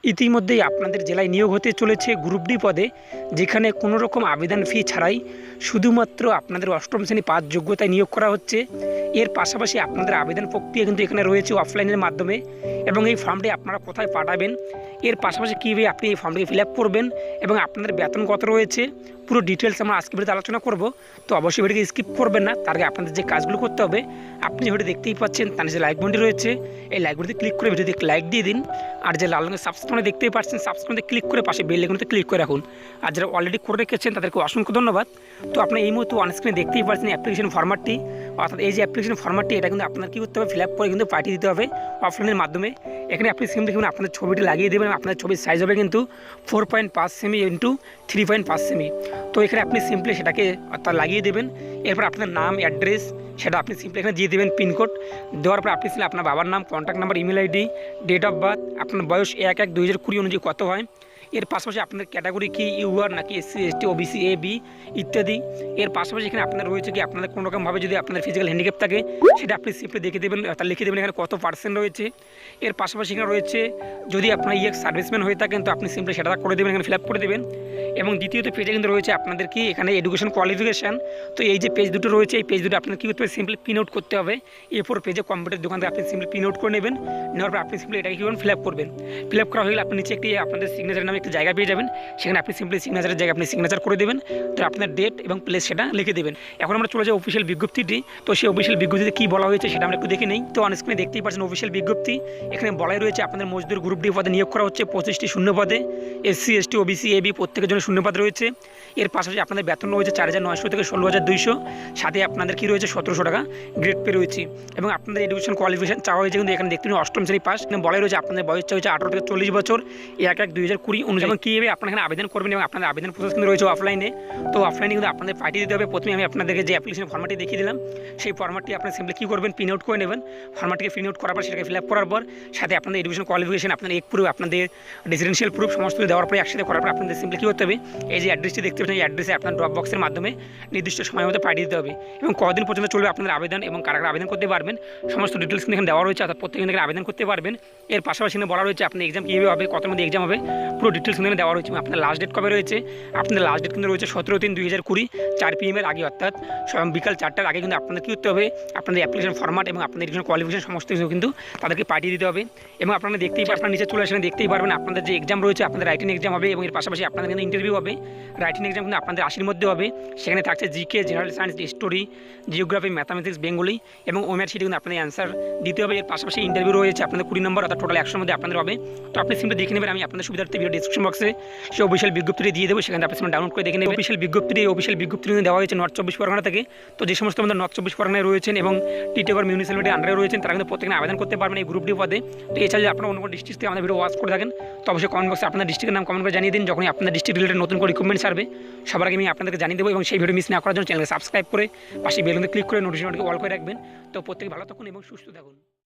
ইতিমধ্যেই আপনাদের জেলায় নিয়োগ হতে চলেছে গ্রুপ ডি পদে, যেখানে কোনো রকম আবেদন ফি ছাড়াই শুধুমাত্র আপনাদের অষ্টম শ্রেণী পাস যোগ্যতায় নিয়োগ করা হচ্ছে। এর পাশাপাশি আপনাদের আবেদন প্রক্রিয়া কিন্তু এখানে রয়েছে অফলাইনের মাধ্যমে, এবং এই ফর্মটি আপনারা কোথায় পাঠাবেন, এর পাশাপাশি কীভাবে আপনি এই ফর্মটি ফিল আপ করবেন এবং আপনাদের বেতন কত রয়েছে, পুরো ডিটেলস আমরা আজকে ভিডিওতে আলোচনা করব। তো অবশ্যই ভিডিওকে স্কিপ করবেন না। তার আগে আপনাদের যে কাজগুলো করতে হবে, আপনি যে ভিডিও দেখতেই পাচ্ছেন তার যে লাইক বাটনটি রয়েছে, এই লাইক বাটনটি ক্লিক করে ভিডিওতে লাইক দিয়ে দিন। আর যে লাল রঙের সাবস্ক্রাইব দেখতেই পাচ্ছেন, সাবস্ক্রাইবে ক্লিক করে পাশে বেল আইকনতে ক্লিক করে রাখুন। আর যারা অলরেডি করে রেখেছেন তাদেরকে অসংখ্য ধন্যবাদ। তো আপনি এই মুহূর্তে অনস্ক্রিনে দেখতেই পাচ্ছেন অ্যাপ্লিকেশন ফরম্যাটটি, অর্থাৎ এই যে অ্যাপ্লিকেশন ফরম্যাটটি, এটা কিন্তু আপনার কী করতে হবে, ফিল আপ করে কিন্তু পাঠিয়ে দিতে হবে অফলাইনের মাধ্যমে। এখানে আপনি সিম দেখবেন, আপনাদের ছবিটি লাগিয়ে দেবেন। আপনার ছবির সাইজ হবে কিন্তু 4.5 সেমি ইন্টু 3.5 সেমি। তো এখানে আপনি সিম্পলি সেটাকে অর্থাৎ লাগিয়ে দেবেন। এরপর আপনার নাম, অ্যাড্রেস সেটা আপনি সিম্পলি এখানে দিয়ে দেবেন, পিনকোড দেওয়ার পর আপনি আপনার বাবার নাম, contact number, email ID, date of birth, আপনার বয়স 1/1/2020 অনুযায়ী কত হয়, এর পাশাপাশি আপনার ক্যাটাগরি কি, ইউআর নাকি SC ST OBC A B ইত্যাদি। এর পাশাপাশি এখানে আপনার রয়েছে কি আপনাদের কোনো রকমভাবে যদি আপনাদের ফিজিক্যাল হ্যান্ডিক্যাপ থাকে সেটা আপনি সিম্পলি দেখে দেবেন, তার লিখে দেবেন এখানে কত পার্সেন্ট রয়েছে। এর পাশাপাশি এখানে রয়েছে যদি আপনার সার্ভিসম্যান হয়ে থাকেন তো আপনি সিম্পলি সেটা করে দেবেন, এখানে ফিল আপ করে দেবেন। এবং দ্বিতীয়ত পেজে কিন্তু রয়েছে আপনাদের কি এখানে এডুকেশন কোয়ালিফিকেশান। তো এই যে পেজ দুটো রয়েছে, এই পেজ দুটো আপনার কী করতে হবে, সিম্পলি প্রিন্ট আউট করতে হবে। এরপর পেজে কম্পিউটার দোকান থেকে আপনি সিম্পলি প্রিন্ট আউট করে নেবেন। নেওয়ার পর আপনি সিম্পলি এটাকে কী করবেন, ফিল আপ করবেন। ফিল আপ করা হয়ে গেলে আপনি নিচে একটি আপনাদের সিগনেচার নামে একটা জায়গা পেয়ে যাবেন। সেখানে আপনি সিম্পলি সিগনেচারের জায়গায় আপনি সিগনেচার করে দেবেন। তো আপনার ডেট এবং প্লেস সেটা লিখে দেবেন। এখন আমরা চলে যাই অফিসিয়াল বিজ্ঞপ্তিটি। তো সেই অফিসিয়াল বিজ্ঞপ্তিতে কী বলা হয়েছে সেটা আমরা একটু দেখে নেই। তো অনস্ক্রিনে দেখতেই পাচ্ছেন অফিসিয়াল বিজ্ঞপ্তি। এখানে বলাই রয়েছে আপনাদের মজদুর গ্রুপ ডি পদে নিয়োগ করা হচ্ছে 25টি শূন্য পদে। SC ST OBC A B প্রত্যেকের জন্য শূন্য পদ রয়েছে। এর পাশাপাশি আপনাদের বেতন রয়েছে 4,900 থেকে 16,200। সাথে আপনাদের কী রয়েছে 1700 টাকা গ্রেড পে রয়েছে। এবং আপনাদের এডুকেশন কোয়ালিফিকেশন চাওয়া হয়েছে কিন্তু এখানে দেখতে অষ্টম শ্রেণী পাস। বলাই রয়েছে আপনাদের বয়স হয়েছে 18 থেকে 40 বছর 1/1/2020 অনুযায়ী। এবং কীভাবে আপনারা এখানে আবেদন করবেন এবং আপনাদের আবেদন প্রসেস কিন্তু রয়েছে অফলাইনে। তো অফলাইনে কিন্তু আপনাদের পাঠিয়ে দিতে হবে। প্রথমে আমি আপনাদেরকে যে অ্যাপ্লিকেশন ফর্মাটটি দেখিয়ে দিলাম, সেই ফর্মাটটি আপনারা সিম্পলি কী করবেন, প্রিন্ট আউট করে নেবেন। ফর্মাটটিকে প্রিন্ট আউট করার পর সেটাকে ফিল আপ করার পর সাথে আপনাদের এডুকেশন কোয়ালিফিকেশন, আপনাদের এক প্রুফ, আপনাদের রেসিডেন্সিয়াল প্রুফ সমস্ত দেওয়ার পরে একসাথে করার পর আপনাদের সিম্পলি কী করতে হবে, এই যে অ্যাড্রেসটি দেখতে পাচ্ছেন এই অ্যাড্রেসে আপনার ড্রপ বক্সের মাধ্যমে নির্দিষ্ট সময়ের মধ্যে পাঠিয়ে দিতে হবে। এবং কদিন পর্যন্ত চলবে আপনাদের আবেদন এবং কারা কারা আবেদন করতে পারবেন সমস্ত ডিটেলস কিন্তু এখানে দেওয়া রয়েছে, অর্থাৎ প্রত্যেকদিন এখানে আবেদন করতে পারবেন। এর পাশাপাশি বলা রয়েছে আপনার এক্সাম কীভাবে হবে, কত মধ্যে এক্সাম হবে, পুরো ডিটেলস এখানে দেওয়া রয়েছে। আপনার লাস্ট ডেট কবে রয়েছে, আপনাদের লাস্ট ডেট কিন্তু রয়েছে 17/3/2020 4 PM এর আগে, অর্থাৎ বিকাল 4টার আগে কিন্তু আপনাদের কী করতে হবে, আপনাদের অ্যাপ্লিকেশন ফর্মাট এবং আপনাদের এডুকেশন কোয়ালিফিকেশন সমস্ত কিছু কিন্তু তাদেরকে পাঠিয়ে দিতে হবে। এবং আপনারা দেখতেই পাবেন, আপনার নিচে চলে আসলে দেখতেই পারবেন আপনাদের যে এক্সাম রয়েছে, আপনাদের রাইটিং এক্সাম হবে এবং এর পাশাপাশি আপনাদের কিন্তু ইন্টারভিউ হবে। রাইটিং এক্সাম কিন্তু আপনাদের 80-র মধ্যে হবে। সেখানে থাকছে GK, general science, history, geography, mathematics, Bengali এবং ওমের সিটে কিন্তু আপনাদের অ্যান্সার দিতে হবে। এর পাশাপাশি ইন্টারভিউ রয়েছে আপনাদের 20 নম্বর, অর্থাৎ টোটাল 100-র মধ্যে আপনাদের হবে। তো আপনি সিম্পলি দেখে নেবেন, আমি আপনাদের সুবিধার্থে ভিডিও ডিসক্রিপশন বক্সে সেই অফিসিয়াল বিজ্ঞপ্তিটি দিয়ে দেবো, সেখানে আপনি ডাউনলোড করে দেখে নেবেন। অফিসিয়াল বিজ্ঞপ্তি দেওয়া হয়েছে নর্থ 24 পরগনা থেকে। তো যে সমস্ত আমাদের নর্থ 24 পরগনায় রয়েছেন এবং টিটিগড় মিউনিসিপ্যালিটির আন্ডারে রয়েছেন তারা কিন্তু প্রত্যেকে আবেদন করতে পারবেন এই গ্রুপ ডি পদে। তো এছাড়া আপনারা অন্য কোনো ডিস্ট্রিক্ট থেকে আমাদের ভিডিও ওয়াচ করে থাকেন তো অবশ্যই কমেন্ট বক্সে আপনার ডিস্ট্রিক্টের নাম কমেন্ট করে জানিয়ে দিন। যখনই আপনার ডিস্ট্রিক্ট রিলেটেড নতুন করে রিক্রুটমেন্ট ছাড়বে সবার আগে আমি আপনাদেরকে জানিয়ে দেবো। এবং সেই ভিডিও মিস না করার জন্য চ্যানেলকে সাবস্ক্রাইব করে পাশে বেল আইকনে ক্লিক করে নোটিফিকেশনটি অল করে রাখবেন। তো প্রত্যেকে ভালো থাকুন এবং সুস্থ থাকুন।